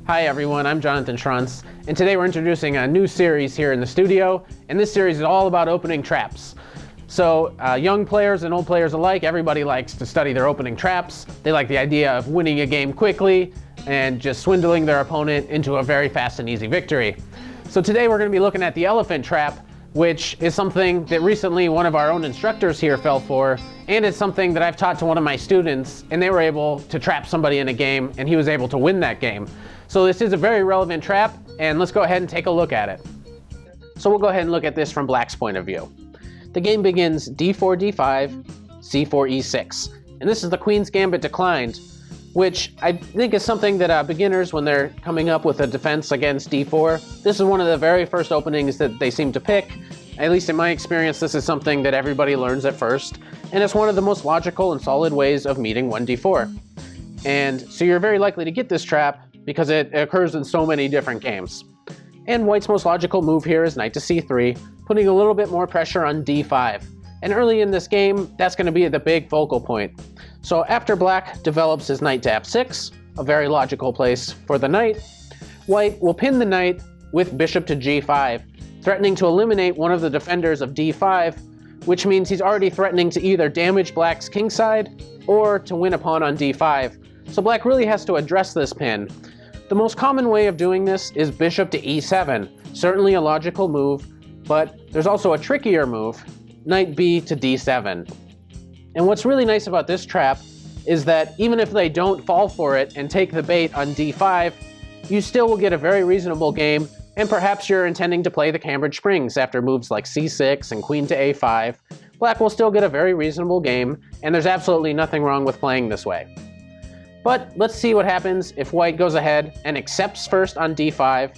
Hi everyone, I'm Jonathan Schrantz, and today we're introducing a new series here in the studio, and this series is all about opening traps. So young players and old players alike, everybody likes to study their opening traps. They like the idea of winning a game quickly and just swindling their opponent into a very fast and easy victory. So today we're going to be looking at the elephant trap, which is something that recently one of our own instructors here fell for, and it's something that I've taught to one of my students, and they were able to trap somebody in a game, and he was able to win that game. So this is a very relevant trap, and let's go ahead and take a look at it. So we'll go ahead and look at this from Black's point of view. The game begins d4, d5, c4, e6, and this is the Queen's Gambit declined, which I think is something that beginners, when they're coming up with a defense against d4, this is one of the very first openings that they seem to pick. At least in my experience, this is something that everybody learns at first, and it's one of the most logical and solid ways of meeting 1d4. And so you're very likely to get this trap because it occurs in so many different games. And White's most logical move here is knight to c3, putting a little bit more pressure on d5. And early in this game, that's going to be the big focal point. So after Black develops his knight to f6, a very logical place for the knight, White will pin the knight with bishop to g5, threatening to eliminate one of the defenders of d5, which means he's already threatening to either damage Black's kingside or to win a pawn on d5. So Black really has to address this pin. The most common way of doing this is bishop to e7, certainly a logical move, but there's also a trickier move, knight b to d7. And what's really nice about this trap is that even if they don't fall for it and take the bait on d5, you still will get a very reasonable game, and perhaps you're intending to play the Cambridge Springs after moves like c6 and queen to a5. Black will still get a very reasonable game, and there's absolutely nothing wrong with playing this way. But let's see what happens if White goes ahead and accepts first on d5.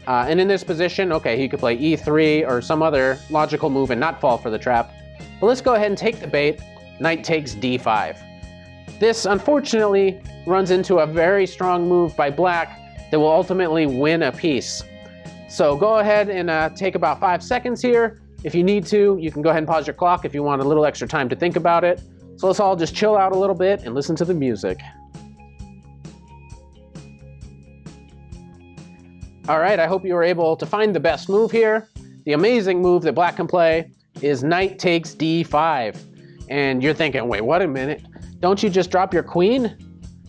And in this position, okay, he could play e3 or some other logical move and not fall for the trap. But let's go ahead and take the bait. Knight takes d5. This, unfortunately, runs into a very strong move by Black that will ultimately win a piece. So go ahead and take about 5 seconds here. If you need to, you can go ahead and pause your clock if you want a little extra time to think about it. So let's all just chill out a little bit and listen to the music. All right, I hope you were able to find the best move here. The amazing move that Black can play is knight takes d5. And you're thinking, wait, what a minute. Don't you just drop your queen?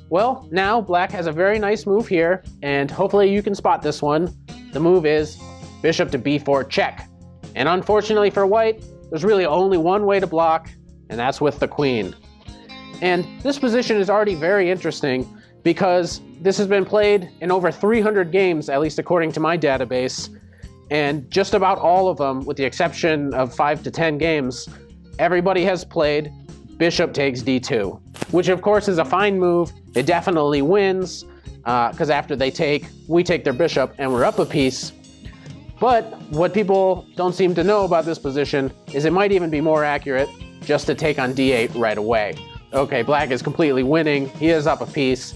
Well, now Black has a very nice move here, and hopefully you can spot this one. The move is bishop to b4 check. And unfortunately for White, there's really only one way to block, and that's with the queen. And this position is already very interesting because this has been played in over 300 games, at least according to my database, and just about all of them, with the exception of 5 to 10 games, everybody has played bishop takes d2, which of course is a fine move. It definitely wins, because after they take, we take their bishop and we're up a piece. But what people don't seem to know about this position is it might even be more accurate just to take on d8 right away. Okay, Black is completely winning, he is up a piece,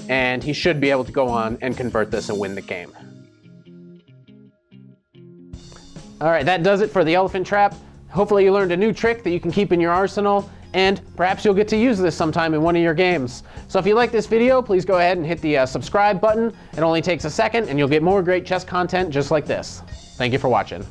and he should be able to go on and convert this and win the game. All right, that does it for the elephant trap. Hopefully you learned a new trick that you can keep in your arsenal, and perhaps you'll get to use this sometime in one of your games. So if you like this video, please go ahead and hit the subscribe button. It only takes a second, and you'll get more great chess content just like this. Thank you for watching.